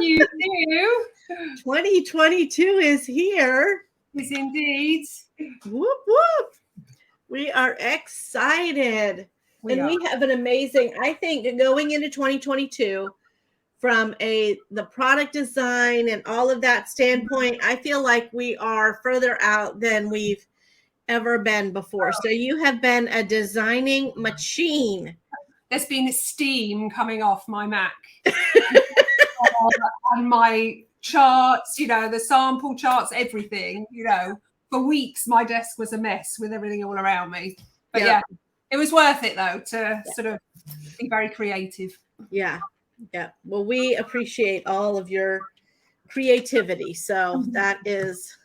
you do. 2022 is here. Yes, indeed. Whoop, whoop. We are excited. We have an amazing, I think, going into 2022, from the product design and all of that standpoint, I feel like we are further out than we've ever been before. So you have been a designing machine. There's been steam coming off my Mac and my charts, the sample charts, everything, for weeks my desk was a mess with everything all around me. But yeah, it was worth it though to sort of be very creative. Yeah. Well, we appreciate all of your creativity. So that is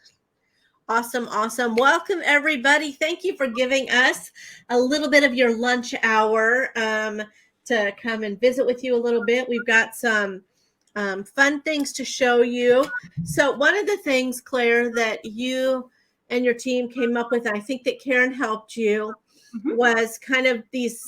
awesome. Welcome, everybody. Thank you for giving us a little bit of your lunch hour to come and visit with you a little bit. We've got some fun things to show you. So one of the things, Claire, that you and your team came up with, and I think that Karen helped you, was kind of these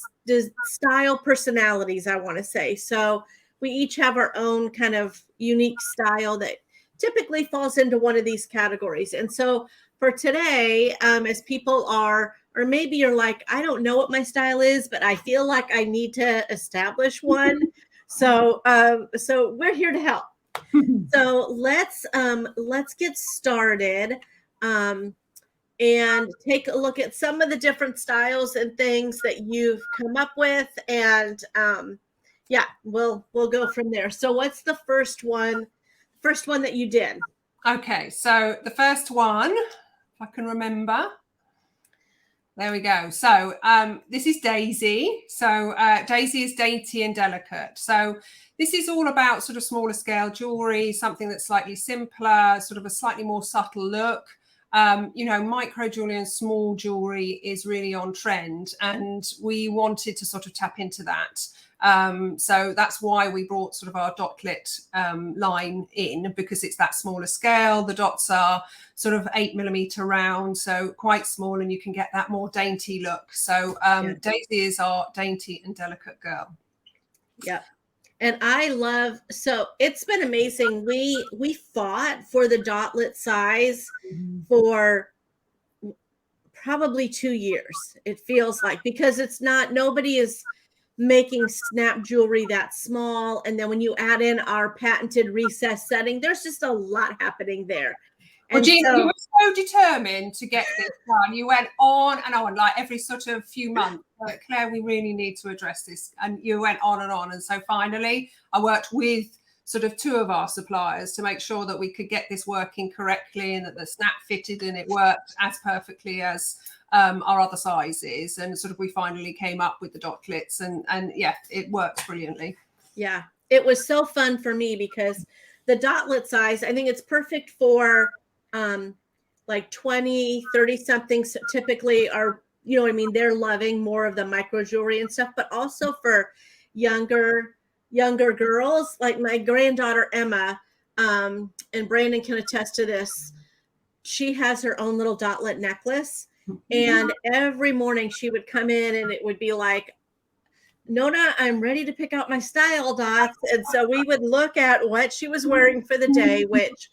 style personalities, I want to say. So we each have our own kind of unique style that typically falls into one of these categories. And so for today, as people are, or maybe you're like, I don't know what my style is, but I feel like I need to establish one. So we're here to help. So let's get started and take a look at some of the different styles and things that you've come up with, and we'll go from there. So what's the first one that you did? Okay, so the first one, if I can remember. There we go. So this is Daisy. So Daisy is dainty and delicate. So this is all about sort of smaller scale jewelry, something that's slightly simpler, sort of a slightly more subtle look. Micro jewelry and small jewelry is really on trend, and we wanted to sort of tap into that. So that's why we brought sort of our dotlet line in, because it's that smaller scale. The dots are sort of 8mm round, so quite small, and you can get that more dainty look. So Daisy is our dainty and delicate girl. Yeah. And so it's been amazing. We fought for the dotlet size for probably 2 years. It feels like, because nobody is making snap jewelry that small. And then when you add in our patented recess setting, there's just a lot happening there. Well, Gina, you were so determined to get this done. You went on and on, like every sort of few months. Like, Claire, we really need to address this. And you went on and on. And so finally, I worked with sort of 2 of our suppliers to make sure that we could get this working correctly, and that the snap fitted and it worked as perfectly as our other sizes. And sort of we finally came up with the dotlets, and yeah, it works brilliantly. Yeah, it was so fun for me, because the dotlet size, I think it's perfect for like 20, 30 somethings typically are, they're loving more of the micro jewelry and stuff, but also for younger girls, like my granddaughter Emma, and Brandon can attest to this. She has her own little dotlet necklace, and every morning she would come in and it would be like, Nona, I'm ready to pick out my style dots. And so we would look at what she was wearing for the day, which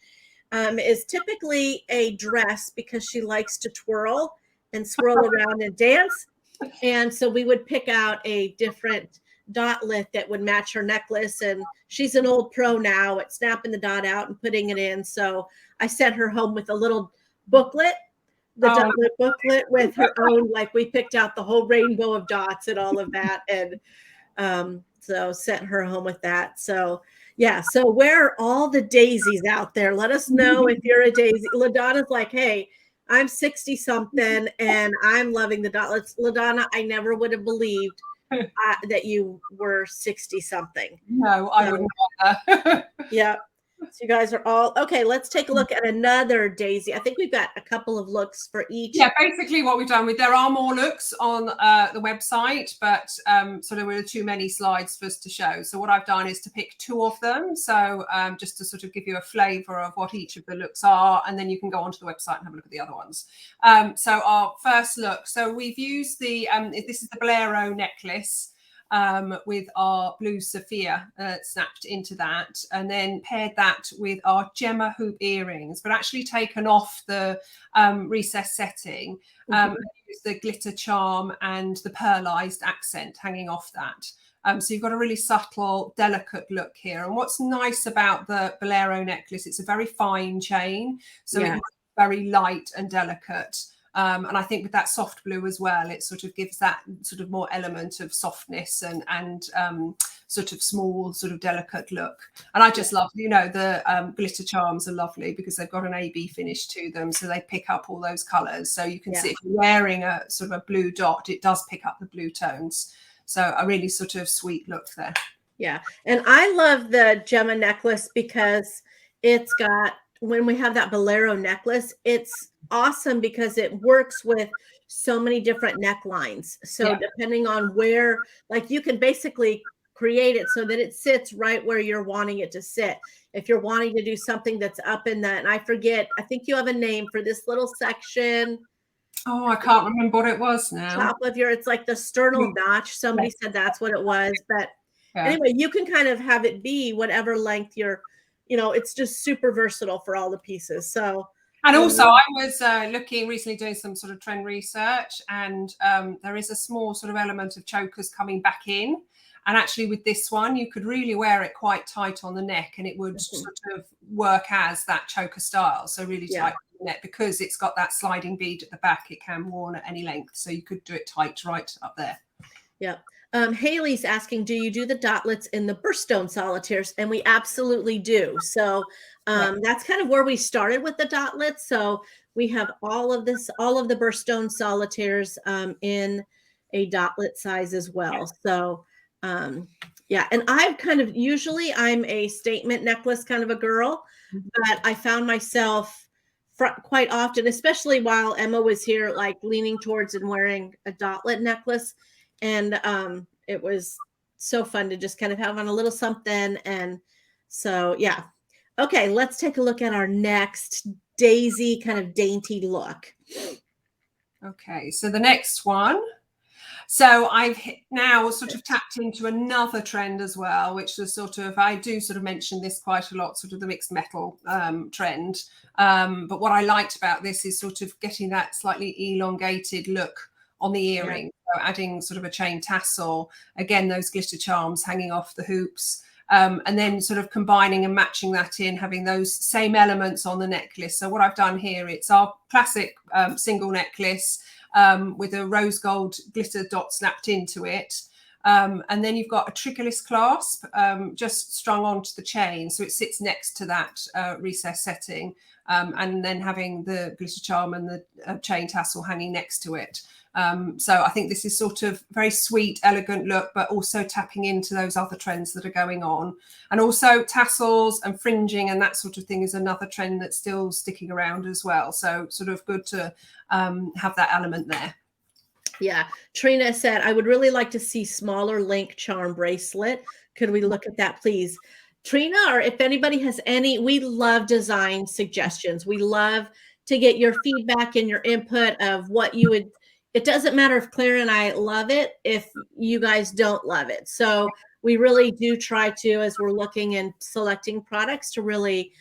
is typically a dress, because she likes to twirl and swirl around and dance. And so we would pick out a different dotlet that would match her necklace. And she's an old pro now at snapping the dot out and putting it in. So I sent her home with a little booklet, the dotlet booklet, with her own, like we picked out the whole rainbow of dots and all of that. And so sent her home with that. So yeah. So where are all the daisies out there? Let us know if you're a daisy. LaDonna's like, hey, I'm 60 something and I'm loving the dotlets. LaDonna, I never would have believed that you were 60 something. No, I wouldn't either. Yeah. So you guys are all okay. Let's take a look at another daisy. I think we've got a couple of looks for each. Yeah, basically what we've done there are more looks on the website, but so there were too many slides for us to show. So what I've done is to pick 2 of them. So just to sort of give you a flavour of what each of the looks are, and then you can go onto the website and have a look at the other ones. So our first look. So we've used this is the Bolero necklace. with our blue sapphire snapped into that, and then paired that with our gemma hoop earrings, but actually taken off the recessed setting, the glitter charm and the pearlized accent hanging off that. So you've got a really subtle, delicate look here. And what's nice about the Bolero necklace, it's a very fine chain, so it's very light and delicate. And I think with that soft blue as well, it sort of gives that sort of more element of softness and sort of small, sort of delicate look. And I just love, you know, the glitter charms are lovely because they've got an AB finish to them. So they pick up all those colors. So you can see if you're wearing a sort of a blue dot, it does pick up the blue tones. So a really sort of sweet look there. Yeah. And I love the Gemma necklace because it's got, when we have that Bolero necklace, it's awesome because it works with so many different necklines. So depending on where, like you can basically create it so that it sits right where you're wanting it to sit. If you're wanting to do something that's up in that, and I forget, I think you have a name for this little section. Oh, I can't remember what it was now. Top of your, it's like the sternal notch. Somebody said that's what it was. But anyway, you can kind of have it be whatever length you're, you know, it's just super versatile for all the pieces. So, and also I was looking recently, doing some sort of trend research, and there is a small sort of element of chokers coming back in. And actually with this one, you could really wear it quite tight on the neck and it would sort of work as that choker style. So really tight on the neck, because it's got that sliding bead at the back. It can worn at any length. So you could do it tight right up there. Yeah. Haley's asking, do you do the dotlets in the birthstone solitaires? And we absolutely do. So that's kind of where we started with the dotlets. So we have all of this, all of the birthstone solitaires in a dotlet size as well. So yeah, and I've kind of, usually I'm a statement necklace kind of a girl, but I found myself quite often, especially while Emma was here, like leaning towards and wearing a dotlet necklace. And it was so fun to just kind of have on a little something. And so, yeah. Okay, let's take a look at our next daisy kind of dainty look. Okay, so the next one. So I've now sort of tapped into another trend as well, which is sort of, I do sort of mention this quite a lot, sort of the mixed metal trend. But what I liked about this is sort of getting that slightly elongated look on the earring. So adding sort of a chain tassel, again, those glitter charms hanging off the hoops. And then sort of combining and matching that in, having those same elements on the necklace. So what I've done here, it's our classic single necklace, with a rose gold glitter dot snapped into it. And then you've got a triggerless clasp just strung onto the chain. So it sits next to that recess setting, and then having the glitter charm and the chain tassel hanging next to it. So I think this is sort of very sweet, elegant look, but also tapping into those other trends that are going on. And also tassels and fringing and that sort of thing is another trend that's still sticking around as well. So sort of good to have that element there. Yeah. Trina said, I would really like to see smaller link charm bracelet. Could we look at that, please? Trina, or if anybody has any, we love design suggestions. We love to get your feedback and your input of what you would. It doesn't matter if Claire and I love it, if you guys don't love it. So we really do try to, as we're looking and selecting products, to really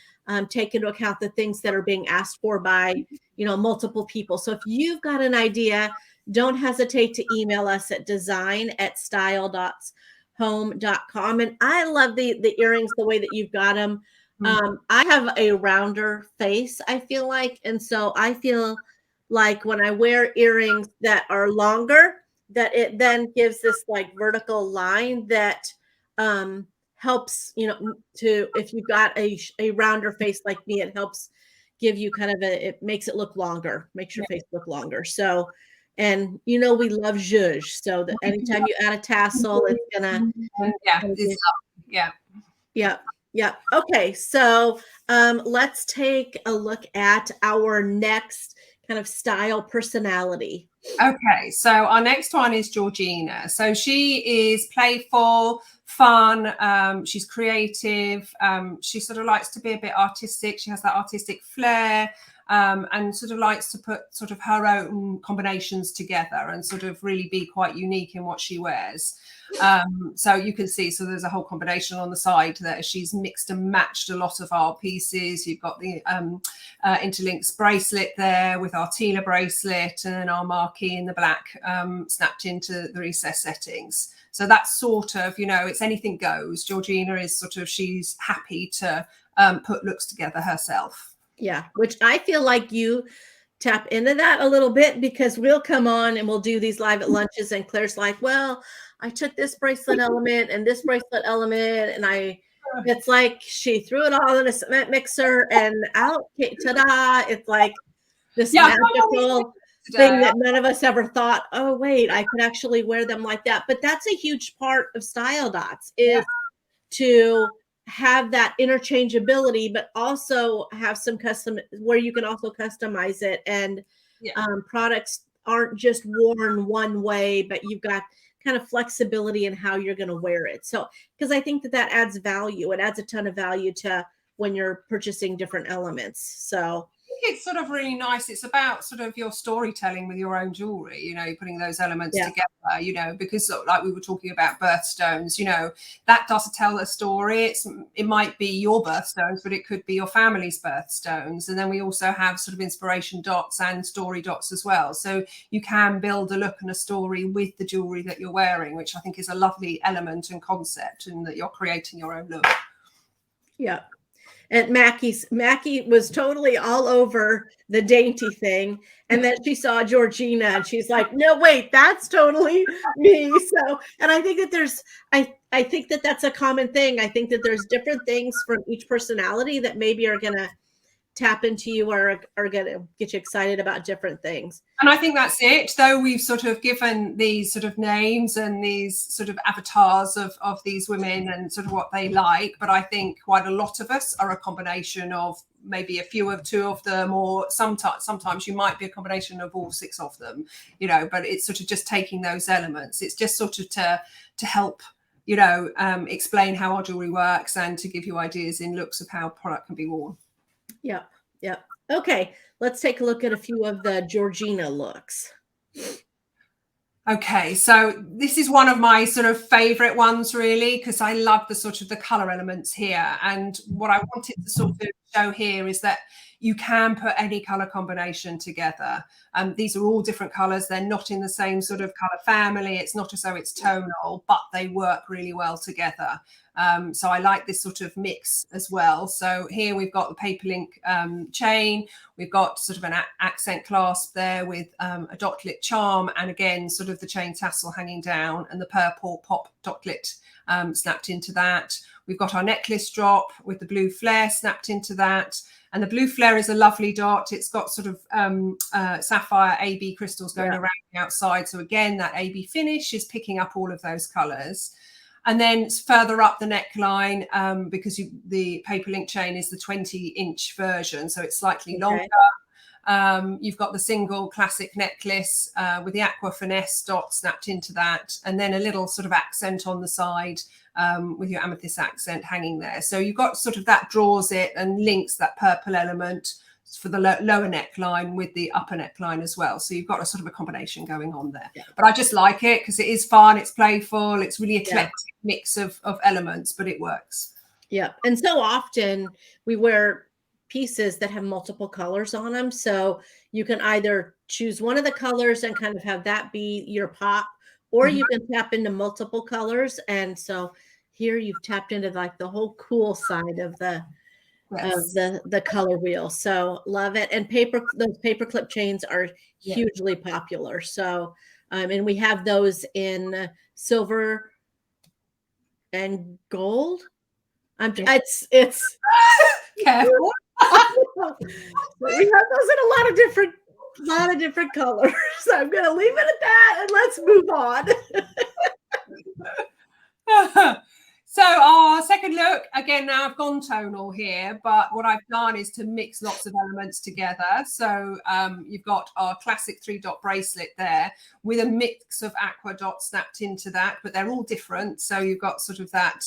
take into account the things that are being asked for by, you know, multiple people. So if you've got an idea, don't hesitate to email us at design@style.home.com. And I love the earrings, the way that you've got them. I have a rounder face, I feel like. And so I feel like when I wear earrings that are longer, that it then gives this like vertical line that helps, you know, to, if you've got a rounder face like me, it helps give you kind of it makes it look longer, makes your face look longer. So, and you know, we love zhuzh. So that anytime you add a tassel, it's gonna, yeah. Okay, so let's take a look at our next kind of style personality. Okay, so our next one is Georgina. So she is playful, fun, she's creative, she sort of likes to be a bit artistic, she has that artistic flair, and sort of likes to put sort of her own combinations together and sort of really be quite unique in what she wears. So you can see, so there's a whole combination on the side there. She's mixed and matched a lot of our pieces. You've got the interlinks bracelet there with our Tila bracelet, and then our marquee in the black snapped into the recess settings. So that's sort of, you know, it's anything goes. Georgina is sort of, she's happy to put looks together herself. Yeah, which I feel like you tap into that a little bit, because we'll come on and we'll do these live at lunches, and Claire's like, well, I took this bracelet element and this bracelet element, and it's like she threw it all in a cement mixer and out, ta-da! It's like this magical thing that none of us ever thought, oh, wait, I could actually wear them like that. But that's a huge part of Style Dots, is to have that interchangeability, but also have some custom where you can also customize it, and products aren't just worn one way, but you've got kind of flexibility in how you're going to wear it. So, because I think that adds value. It adds a ton of value to when you're purchasing different elements. So I think it's sort of really nice. It's about sort of your storytelling with your own jewelry, you know, putting those elements together, you know, because like we were talking about birthstones, you know, that does tell a story. It might be your birthstones, but it could be your family's birthstones. And then we also have sort of inspiration dots and story dots as well. So you can build a look and a story with the jewelry that you're wearing, which I think is a lovely element and concept, and that you're creating your own look. Yeah. And Mackie was totally all over the dainty thing. And then she saw Georgina and she's like, no, wait, that's totally me. So, and I think that I think that that's a common thing. I think that there's different things from each personality that maybe are going to tap into you or are going to get you excited about different things. And I think that's it, though we've sort of given these sort of names and these sort of avatars of these women and sort of what they like. But I think quite a lot of us are a combination of maybe two of them, or sometimes you might be a combination of all 6 of them, you know, but it's sort of just taking those elements. It's just sort of to help, you know, explain how our jewelry works and to give you ideas in looks of how product can be worn. Yep. Yep. Okay. Let's take a look at a few of the Georgina looks. Okay, so this is one of my sort of favorite ones, really, because I love the sort of the color elements here. And what I wanted to sort of show here is that you can put any color combination together. These are all different colors. They're not in the same sort of color family. It's not as though it's tonal, but they work really well together. So I like this sort of mix as well. So here we've got the paper link chain. We've got sort of an accent clasp there with a dotlet charm, and again, sort of the chain tassel hanging down, and the purple pop dotlet snapped into that. We've got our necklace drop with the blue flare snapped into that. And the blue flare is a lovely dot. It's got sort of sapphire AB crystals going around the outside. So again, that AB finish is picking up all of those colors. And then further up the neckline, because the paper link chain is the 20-inch version, so it's slightly longer. You've got the single classic necklace with the aqua finesse dot snapped into that, and then a little sort of accent on the side with your amethyst accent hanging there. So you've got sort of that draws it and links that purple element for the lower neckline with the upper neckline as well. So you've got a sort of a combination going on there. But I just like it because it is fun, it's playful, it's really eclectic mix of elements, but it works. Yeah. And so often we wear pieces that have multiple colors on them. So you can either choose one of the colors and kind of have that be your pop, or you can tap into multiple colors. And so here you've tapped into like the whole cool side of the the color wheel. So love it. And those paper clip chains are hugely popular. So and we have those in silver and gold. It's careful. We have those in a lot of different colors. So I'm going to leave it at that and let's move on. So our second look, again, now I've gone tonal here, but what I've done is to mix lots of elements together. So you've got our classic 3-dot bracelet there with a mix of aqua dots snapped into that, but they're all different. So you've got sort of that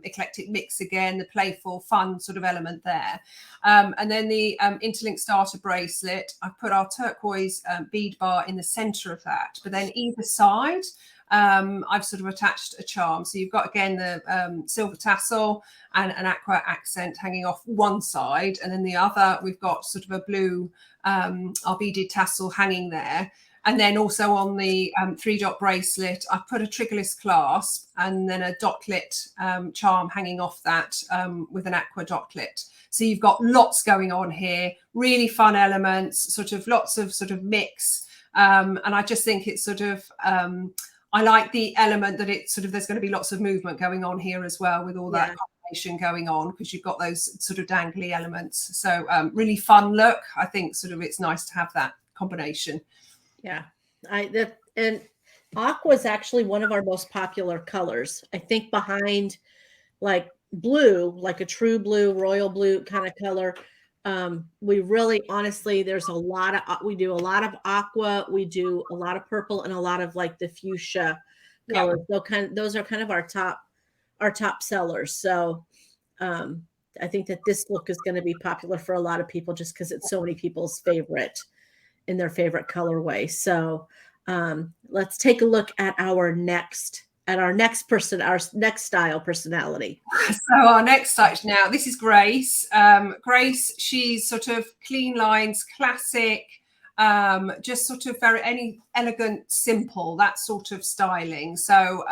eclectic mix again, the playful, fun sort of element there. And then the interlink starter bracelet, I've put our turquoise bead bar in the center of that, but then either side, I've sort of attached a charm. So you've got, again, the silver tassel and an aqua accent hanging off one side. And then the other, we've got sort of a blue our beaded tassel hanging there. And then also on the 3-dot bracelet, I've put a triggerless clasp and then a dotlet charm hanging off that with an aqua dotlet. So you've got lots going on here, really fun elements, sort of lots of sort of mix. And I just think it's sort of... I like the element that it's sort of, there's going to be lots of movement going on here as well with all that combination going on, because you've got those sort of dangly elements. So really fun look. I think sort of it's nice to have that combination. Yeah, and aqua is actually one of our most popular colors. I think behind like blue, like a true blue, royal blue kind of color. We really, honestly, there's a lot of, we do a lot of aqua, we do a lot of purple, and a lot of like the fuchsia colors. Those are kind of our top sellers. So I think that this look is going to be popular for a lot of people just because it's so many people's favorite in their favorite colorway. So let's take a look at our next style personality. So our next style now, this is Grace. Grace, she's sort of clean lines, classic, just sort of very elegant, simple, that sort of styling. So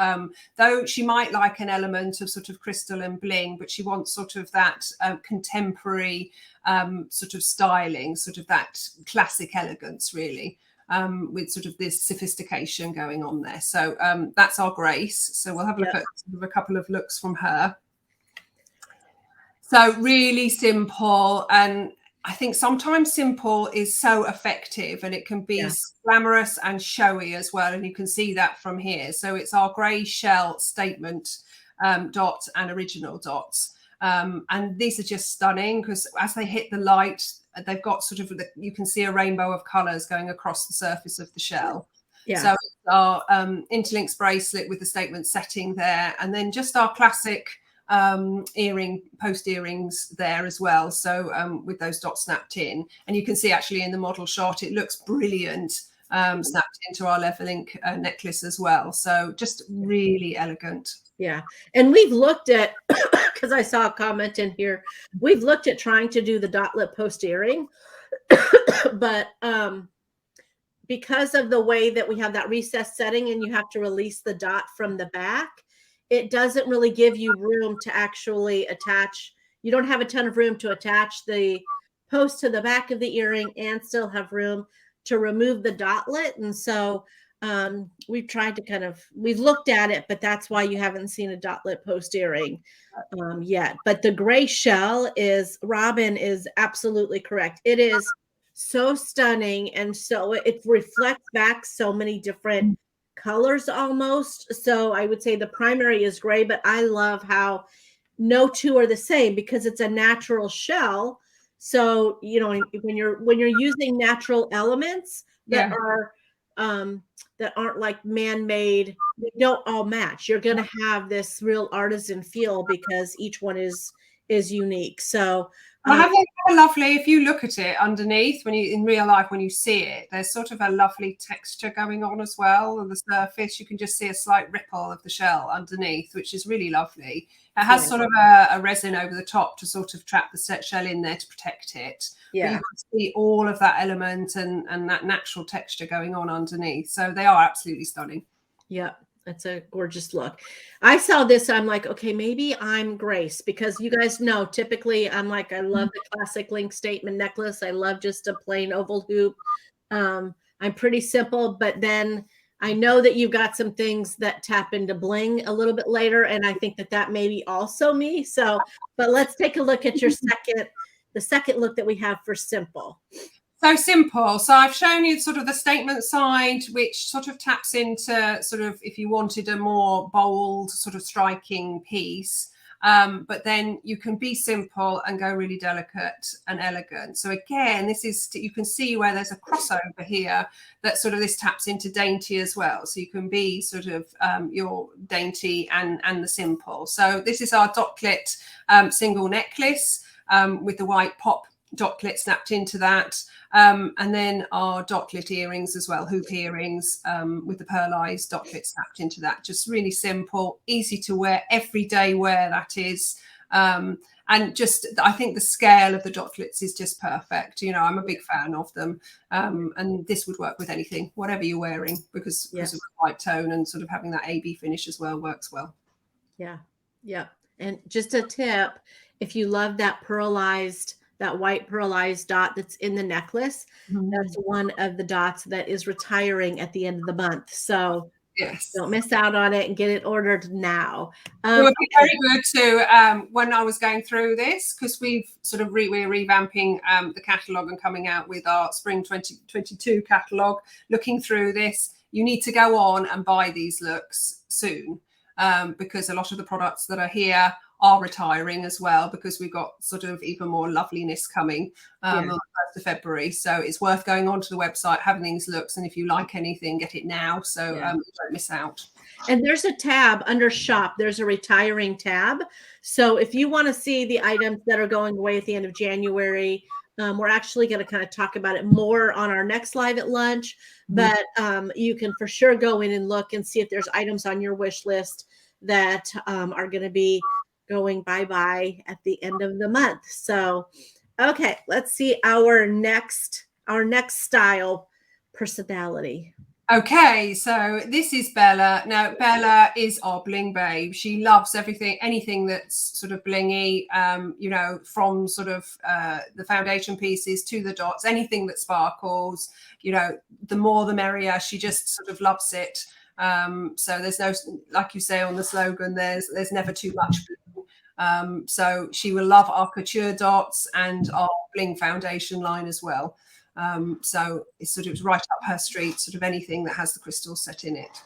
though she might like an element of sort of crystal and bling, but she wants sort of that contemporary sort of styling, sort of that classic elegance, really. With sort of this sophistication going on there. So that's our Grace. So we'll have a look at sort of a couple of looks from her. So really simple, and I think sometimes simple is so effective, and it can be glamorous and showy as well, and you can see that from here. So it's our grey shell statement dot and original dots. And these are just stunning because as they hit the light, they've got sort of, you can see a rainbow of colours going across the surface of the shell. Yeah. So it's our interlinks bracelet with the statement setting there, and then just our classic post earrings there as well. So with those dots snapped in, and you can see actually in the model shot, it looks brilliant. Snapped into our levelink necklace as well. So just really elegant. Yeah. And we've looked at, because I saw a comment in here, we've looked at trying to do the dotlet post earring, but because of the way that we have that recessed setting and you have to release the dot from the back, it doesn't really give you room to actually attach. You don't have a ton of room to attach the post to the back of the earring and still have room to remove the dotlet. And so we've tried to we've looked at it, but that's why you haven't seen a dotlet post earring yet. But the gray shell Robin is absolutely correct. It is so stunning. And so it reflects back so many different colors almost. So I would say the primary is gray, but I love how no two are the same because it's a natural shell. So, you know, when you're using natural elements that aren't like man-made, they don't all match. You're going to have this real artisan feel because each one is unique. So I have a lovely, if you look at it underneath, in real life, when you see it, there's sort of a lovely texture going on as well on the surface. You can just see a slight ripple of the shell underneath, which is really lovely. It has sort of a resin over the top to sort of trap the shell in there to protect it. Yeah. But you can see all of that element and that natural texture going on underneath. So they are absolutely stunning. Yeah. That's a gorgeous look. I saw this. I'm like, okay, maybe I'm Grace, because you guys know, typically I'm like, I love the classic link statement necklace. I love just a plain oval hoop. I'm pretty simple, but then I know that you've got some things that tap into bling a little bit later. And I think that may be also me. So, but let's take a look at the second look that we have for simple. So simple. So I've shown you sort of the statement side, which sort of taps into sort of if you wanted a more bold, sort of striking piece. but then you can be simple and go really delicate and elegant. So again, this is, you can see where there's a crossover here that sort of this taps into dainty as well. So you can be sort of your dainty and the simple. So this is our dotlet single necklace with the white pop dotlet snapped into that, and then our dotlet earrings as well, hoop earrings with the pearlized dotlet snapped into that. Just really simple, easy to wear, everyday wear that is. And just, I think the scale of the dotlets is just perfect. You know, I'm a big fan of them, and this would work with anything, whatever you're wearing, because of the white tone and sort of having that AB finish as well works well. Yeah, yeah. And just a tip, if you love that pearlized, that white pearlized dot that's in the necklace, that's one of the dots that is retiring at the end of the month. So yes, don't miss out on it and get it ordered now. It would be very good to, when I was going through this, because we've sort of we're revamping the catalogue and coming out with our spring 2022 catalogue. Looking through this, you need to go on and buy these looks soon, because a lot of the products that are here are retiring as well, because we've got sort of even more loveliness coming on the 1st of February. So it's worth going onto the website, having these looks, and if you like anything, get it now, so you don't miss out. And there's a tab under shop. There's a retiring tab. So if you want to see the items that are going away at the end of January, we're actually going to kind of talk about it more on our next live at lunch, but you can for sure go in and look and see if there's items on your wish list that are going to be going bye-bye at the end of the month. So, okay, let's see our next style, personality. Okay, so this is Bella. Now, Bella is our bling babe. She loves anything that's sort of blingy, you know, from sort of the foundation pieces to the dots, anything that sparkles, you know, the more the merrier. She just sort of loves it. So there's no, like you say on the slogan, there's never too much bling. So she will love our couture dots and our bling foundation line as well. So it's sort of right up her street, sort of anything that has the crystals set in it.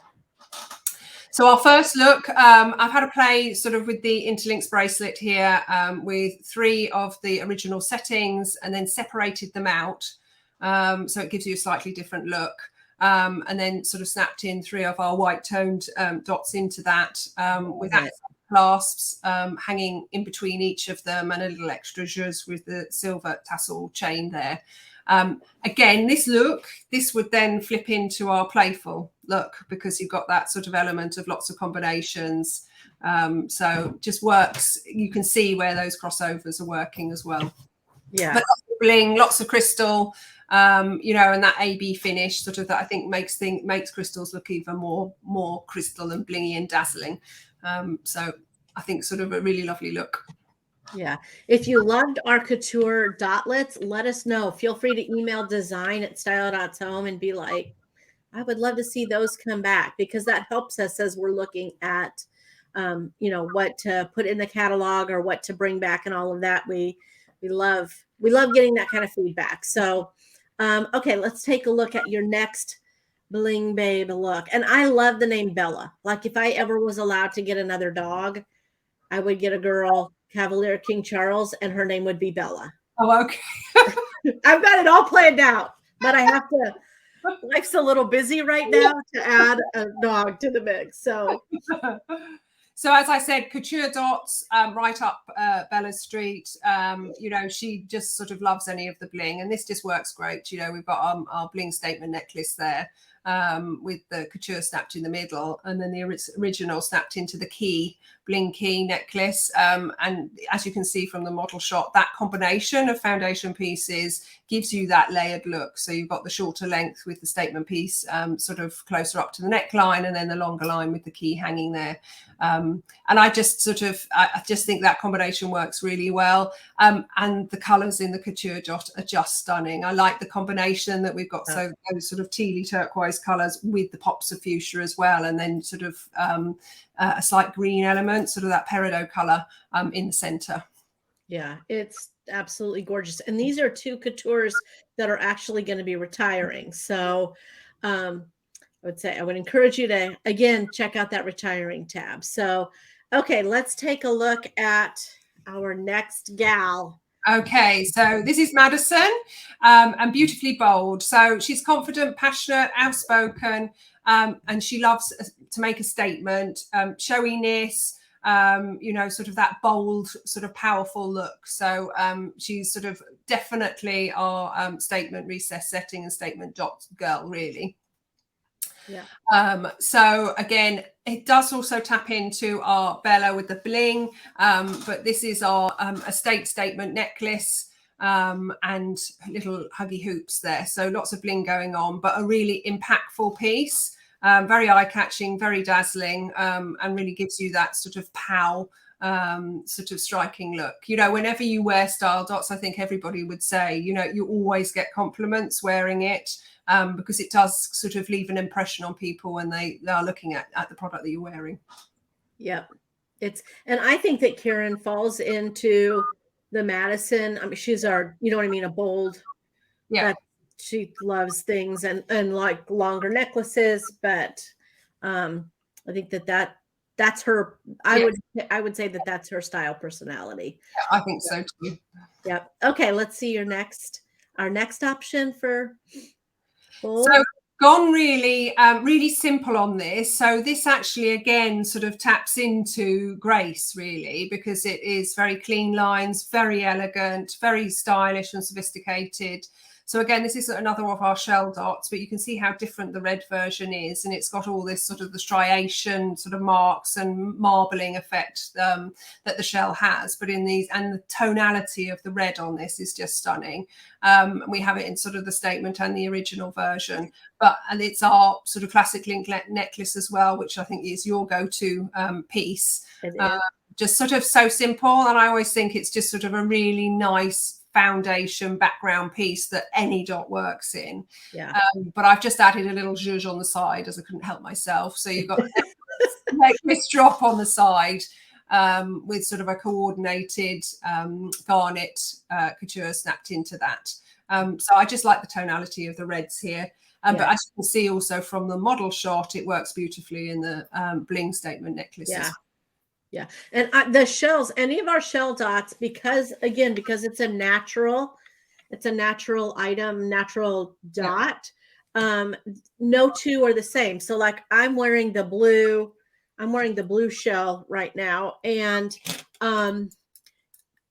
So our first look, I've had a play sort of with the interlinks bracelet here with 3 of the original settings and then separated them out. So it gives you a slightly different look. And then sort of snapped in 3 of our white toned dots into that with that clasps hanging in between each of them, and a little extra zhuzh with the silver tassel chain there. Again, this would then flip into our playful look, because you've got that sort of element of lots of combinations. So just works. You can see where those crossovers are working as well. Yeah. But lots of bling, lots of crystal, you know, and that AB finish sort of that I think makes crystals look even more crystal and blingy and dazzling. So I think sort of a really lovely look. Yeah. If you loved our couture dotlets, let us know. Feel free to email design@style.home and be like, I would love to see those come back, because that helps us as we're looking at, you know, what to put in the catalog or what to bring back and all of that. We love getting that kind of feedback. So, okay, let's take a look at your next bling babe look. And I love the name Bella. Like if I ever was allowed to get another dog, I would get a girl, Cavalier King Charles, and her name would be Bella. Oh, okay. I've got it all planned out, but I have to. Life's a little busy right now to add a dog to the mix. So as I said, couture dots right up Bella Street. You know, she just sort of loves any of the bling, and this just works great. You know, we've got our bling statement necklace there with the couture snapped in the middle, and then the original snapped into the bling key necklace. And as you can see from the model shot, that combination of foundation pieces gives you that layered look. So you've got the shorter length with the statement piece sort of closer up to the neckline, and then the longer line with the key hanging there. And I just think that combination works really well. And the colors in the couture dot are just stunning. I like the combination that we've got. So those sort of tealy turquoise colors with the pops of fuchsia as well, and then sort of a slight green element, sort of that peridot color in the center. Yeah, it's absolutely gorgeous. And these are 2 coutures that are actually going to be retiring. So I would encourage you to, again, check out that retiring tab. So Okay, let's take a look at our next gal. Okay, so this is Madison, and beautifully bold. So she's confident, passionate, outspoken, and she loves to make a statement, showiness, sort of that bold, sort of powerful look. So she's sort of definitely our statement recess setting and statement dot girl, really. Yeah. So again, it does also tap into our Bella with the bling, but this is our estate statement necklace and little huggy hoops there. So lots of bling going on, but a really impactful piece, very eye-catching, very dazzling, and really gives you that sort of pow, sort of striking look. Whenever you wear style dots, I think everybody would say, you always get compliments wearing it. Because it does sort of leave an impression on people when they are looking at the product that you're wearing. Yep. And I think that Karen falls into the Madison. I mean, she's our, a bold. Yeah. She loves things and like longer necklaces, but I think that's her. I would say that that's her style personality. Yeah, I think so too. Yep. Okay, let's see our next option for bold. So gone really, really simple on this. So this actually, again, sort of taps into grace, really, because it is very clean lines, very elegant, very stylish and sophisticated. So again, this is another of our shell dots, but you can see how different the red version is. And it's got all this sort of the striation sort of marks and marbling effect that the shell has. But and the tonality of the red on this is just stunning. We have it in sort of the statement and the original version. And it's our sort of classic link necklace as well, which I think is your go-to piece. Just sort of so simple. And I always think it's just sort of a really nice foundation background piece that any dot works in. Yeah. But I've just added a little zhuzh on the side as I couldn't help myself. So you've got this drop on the side with sort of a coordinated garnet couture snapped into that. So I just like the tonality of the reds here. But as you can see also from the model shot, it works beautifully in the bling statement necklaces. Yeah. Yeah. And the shells, any of our shell dots, because it's a natural item, natural dot. No two are the same. So like I'm wearing the blue shell right now. And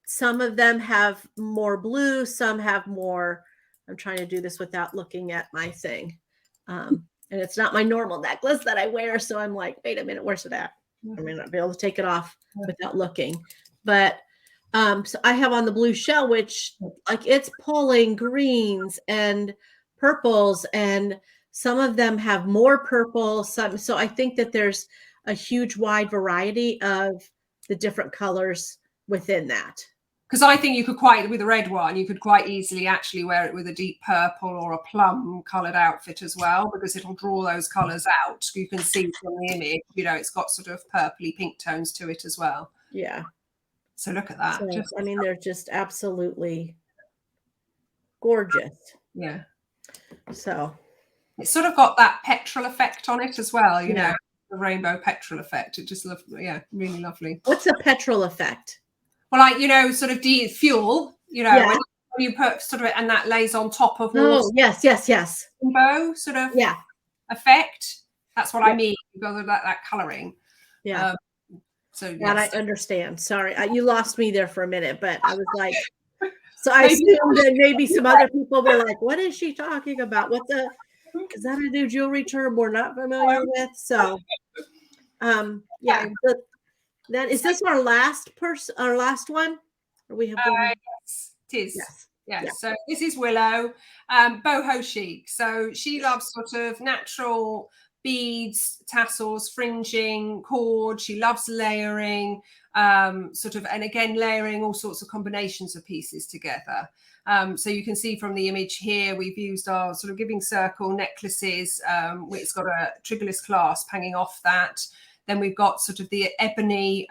some of them have more blue, some have more. I'm trying to do this without looking at my thing. And it's not my normal necklace that I wear. So I'm like, wait a minute, where's it at? I may not be able to take it off without looking, but so I have on the blue shell, which like it's pulling greens and purples, and some of them have more purple. So I think that there's a huge wide variety of the different colors within that. Because I think with the red one, you could quite easily actually wear it with a deep purple or a plum coloured outfit as well, because it'll draw those colours out. You can see from the image, it's got sort of purpley pink tones to it as well. Yeah. So look at that. They're just absolutely gorgeous. Yeah. So it's sort of got that petrol effect on it as well, the rainbow petrol effect. It just really lovely. What's a petrol effect? Well, like, sort of fuel, when you put sort of, and that lays on top of yes. Rainbow sort of effect. That's what I mean, because of that colouring. Yeah. So and I understand. Sorry, you lost me there for a minute, but I was like, so I assumed that maybe some other people were like, what is she talking about? Is that a new jewelry term we're not familiar with? So, That is this our last one? Or we have one? Yes, it is. Yes. So this is Willow, boho chic. So she loves sort of natural beads, tassels, fringing, cord. She loves layering, and again, layering all sorts of combinations of pieces together. So you can see from the image here, we've used our sort of giving circle necklaces. It's got a triggerless clasp hanging off that. Then we've got sort of the ebony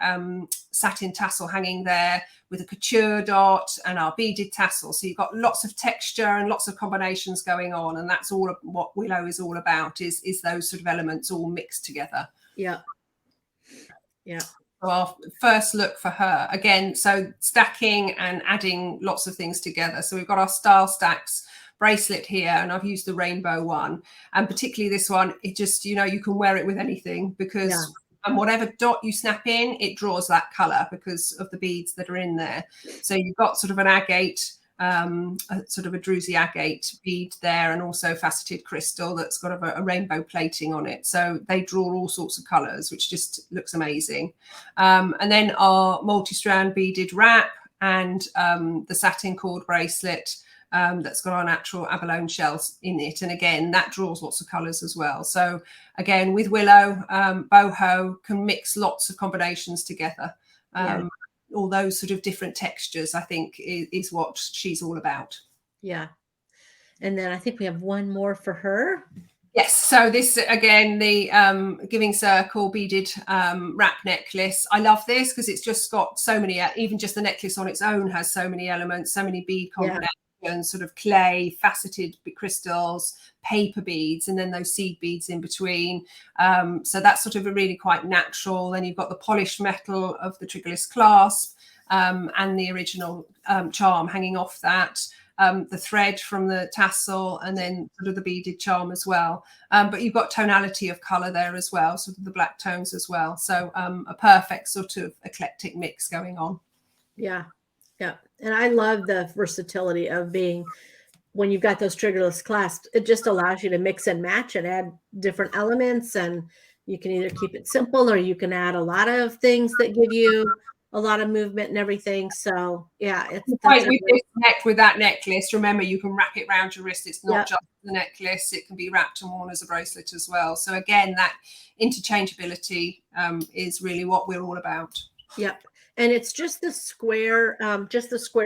satin tassel hanging there with a couture dot and our beaded tassel. So you've got lots of texture and lots of combinations going on. And that's all of what Willow is all about, is those sort of elements all mixed together. Yeah. Yeah. our first look for her again. So stacking and adding lots of things together. So we've got our Style Stacks bracelet here, and I've used the rainbow one, and particularly this one, it just, you know, you can wear it with anything because and whatever dot you snap in, it draws that color because of the beads that are in there. So you've got sort of an agate, sort of a druzy agate bead there, and also faceted crystal that's got a rainbow plating on it. So they draw all sorts of colors, which just looks amazing. And then our multi-strand beaded wrap and the satin cord bracelet that's got our natural abalone shells in it. And again, that draws lots of colors as well. So again, with willow, boho can mix lots of combinations together. All those sort of different textures, I think, is what she's all about. Yeah. And then I think we have one more for her. Yes. So this, again, the Giving Circle beaded wrap necklace. I love this because it's just got so many, even just the necklace on its own has so many elements, so many bead combinations. Sort of clay, faceted crystals, paper beads, and then those seed beads in between. So that's sort of a really quite natural. Then you've got the polished metal of the triggerless clasp and the original charm hanging off that. The thread from the tassel, and then sort of the beaded charm as well. But you've got tonality of color there as well, sort of the black tones as well. So a perfect sort of eclectic mix going on. Yeah. Yeah. And I love the versatility of being, when you've got those triggerless clasps, it just allows you to mix and match and add different elements. And you can either keep it simple or you can add a lot of things that give you a lot of movement and everything. So yeah, it's right. We connect with that necklace. Remember, you can wrap it around your wrist. It's not just the necklace. It can be wrapped and worn as a bracelet as well. So again, that interchangeability is really what we're all about. Yep. And it's just the square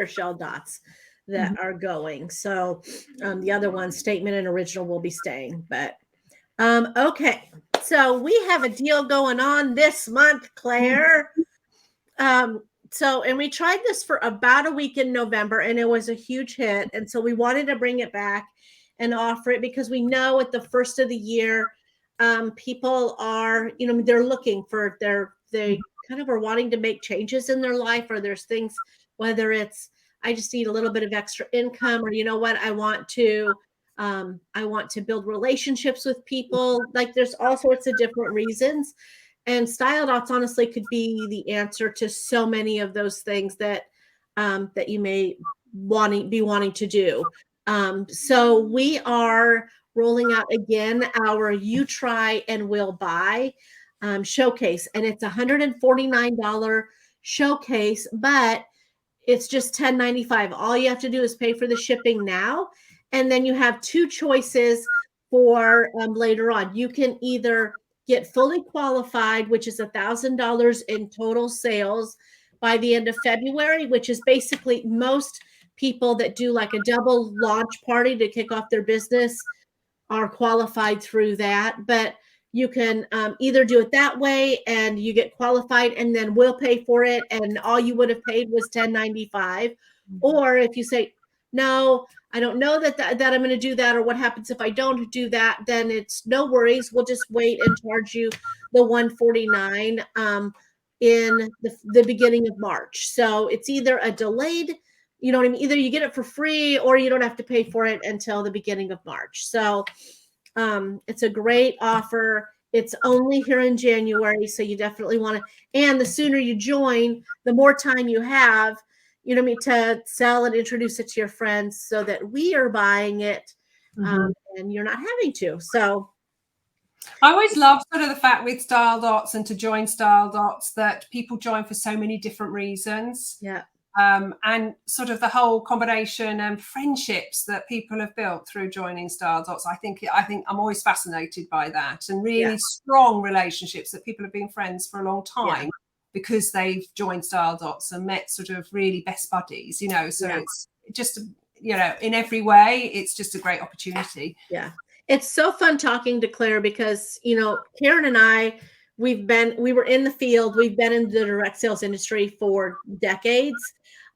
shell dots that are going. So the other one, Statement and Original, will be staying. But okay. So we have a deal going on this month, Claire. And we tried this for about a week in November, and it was a huge hit. And so we wanted to bring it back and offer it because we know at the first of the year, people are, you know, they're looking for they kind of are wanting to make changes in their life, or there's things, whether it's, I just need a little bit of extra income, or, you know what, I want to build relationships with people. Like there's all sorts of different reasons. And Style Dots honestly could be the answer to so many of those things that that you may be wanting to do. So we are rolling out again our You Try and We'll Buy showcase, and it's $149 showcase, but it's just $10.95. All you have to do is pay for the shipping now, and then you have two choices for later on. You can either get fully qualified, which is $1,000 in total sales by the end of February, which is basically most people that do like a double launch party to kick off their business are qualified through that. But you can either do it that way and you get qualified and then we'll pay for it, and all you would have paid was $10.95. Or if you say, no, I don't know that I'm going to do that, or what happens if I don't do that, then it's no worries. We'll just wait and charge you the $149 in the beginning of March. So it's either a delayed, you know what I mean? Either you get it for free or you don't have to pay for it until the beginning of March. So it's a great offer. It's only here in January, so you definitely want to. And the sooner you join, the more time you have, you know, to sell and introduce it to your friends, so that we are buying it, and you're not having to. So I always love sort of the fact with Style Dots and to join Style Dots that people join for so many different reasons. Yeah. And sort of the whole combination and friendships that people have built through joining Style Dots. I think I'm always fascinated by that, and really strong relationships that people have been friends for a long time because they've joined Style Dots and met sort of really best buddies, you know. So it's just, you know, in every way, it's just a great opportunity. Yeah. It's so fun talking to Claire because, you know, Karen and I, we were in the field. We've been in the direct sales industry for decades.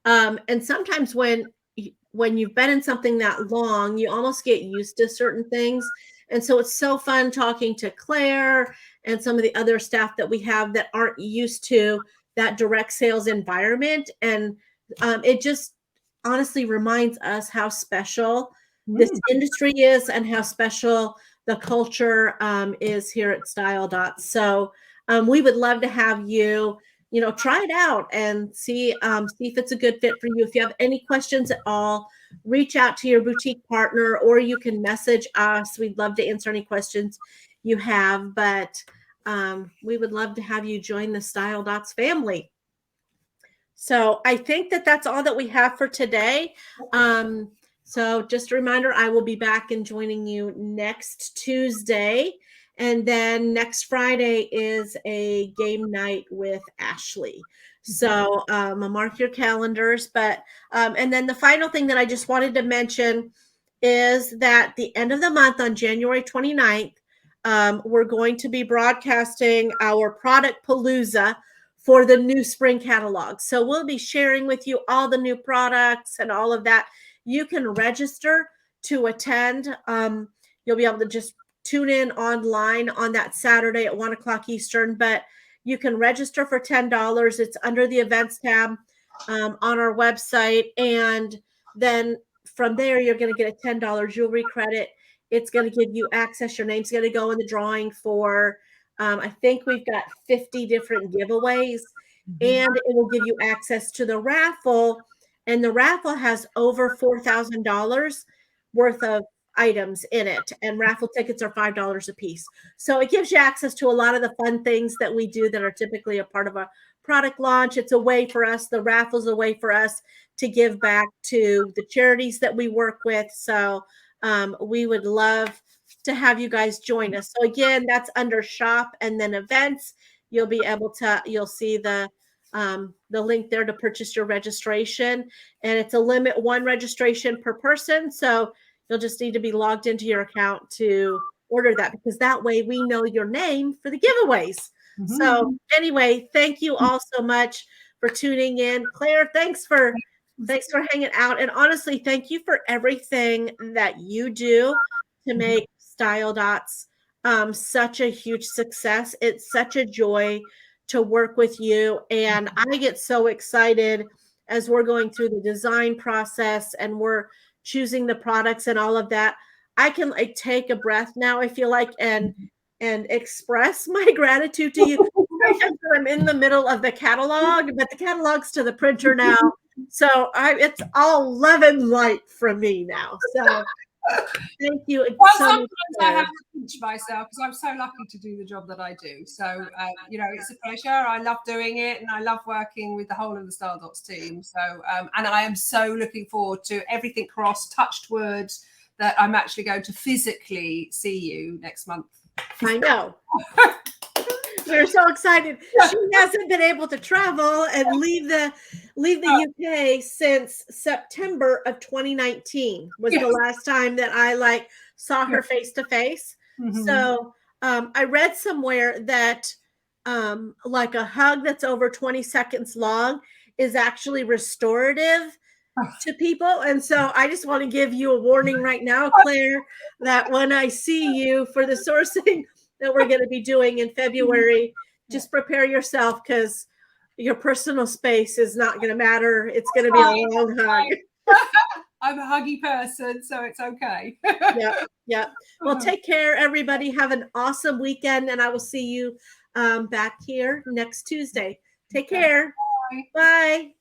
And sometimes when you've been in something that long, you almost get used to certain things. And so it's so fun talking to Claire and some of the other staff that we have that aren't used to that direct sales environment. And it just honestly reminds us how special this industry is and how special the culture is here at Style Dots. So we would love to have you, try it out and see if it's a good fit for you. If you have any questions at all, reach out to your boutique partner, or you can message us. We'd love to answer any questions you have, but we would love to have you join the Style Dots family. So I think that that's all that we have for today. So just a reminder, I will be back and joining you next Tuesday. And then next Friday is a game night with Ashley. So mark your calendars. But and then the final thing that I just wanted to mention is that the end of the month on January 29th, we're going to be broadcasting our product palooza for the new spring catalog. So we'll be sharing with you all the new products and all of that. You can register to attend. You'll be able to just tune in online on that Saturday at 1 o'clock Eastern, but you can register for $10. It's under the events tab on our website. And then from there, you're going to get a $10 jewelry credit. It's going to give you access. Your name's going to go in the drawing for, I think we've got 50 different giveaways, and it will give you access to the raffle. And the raffle has over $4,000 worth of items in it, and raffle tickets are $5 a piece. So it gives you access to a lot of the fun things that we do that are typically a part of a product launch. It's a way for us, the raffle's a way for us to give back to the charities that we work with. So we would love to have you guys join us. So again, that's under shop and then events. You'll be able to, you'll see the link there to purchase your registration, and it's a limit 1 registration per person. So you'll just need to be logged into your account to order that, because that way we know your name for the giveaways. So anyway, thank you all so much for tuning in. Claire, thanks for hanging out. And honestly, thank you for everything that you do to make Style Dots such a huge success. It's such a joy to work with you. And I get so excited as we're going through the design process and we're choosing the products and all of that. I can take a breath now, I feel like, and express my gratitude to you. I'm in the middle of the catalog, but the catalog's to the printer now. So it's all love and light from me now. So thank you. Well, sometimes I have to pinch myself because I'm so lucky to do the job that I do. So, it's a pleasure. I love doing it, and I love working with the whole of the Style Dots team. So, and I am so looking forward to everything crossed, touched words, that I'm actually going to physically see you next month. I know. We're so excited. She hasn't been able to travel and leave the UK since September of 2019 was the last time that I saw her face to face. So I read somewhere that a hug that's over 20 seconds long is actually restorative to people. And so I just want to give you a warning right now, Claire, that when I see you for the sourcing that we're going to be doing in February, just prepare yourself, because your personal space is not going to matter. It's going to be a long hug. I'm a huggy person, so it's okay. Yeah. Well, take care, everybody. Have an awesome weekend, and I will see you back here next Tuesday. Take care. Bye. Bye.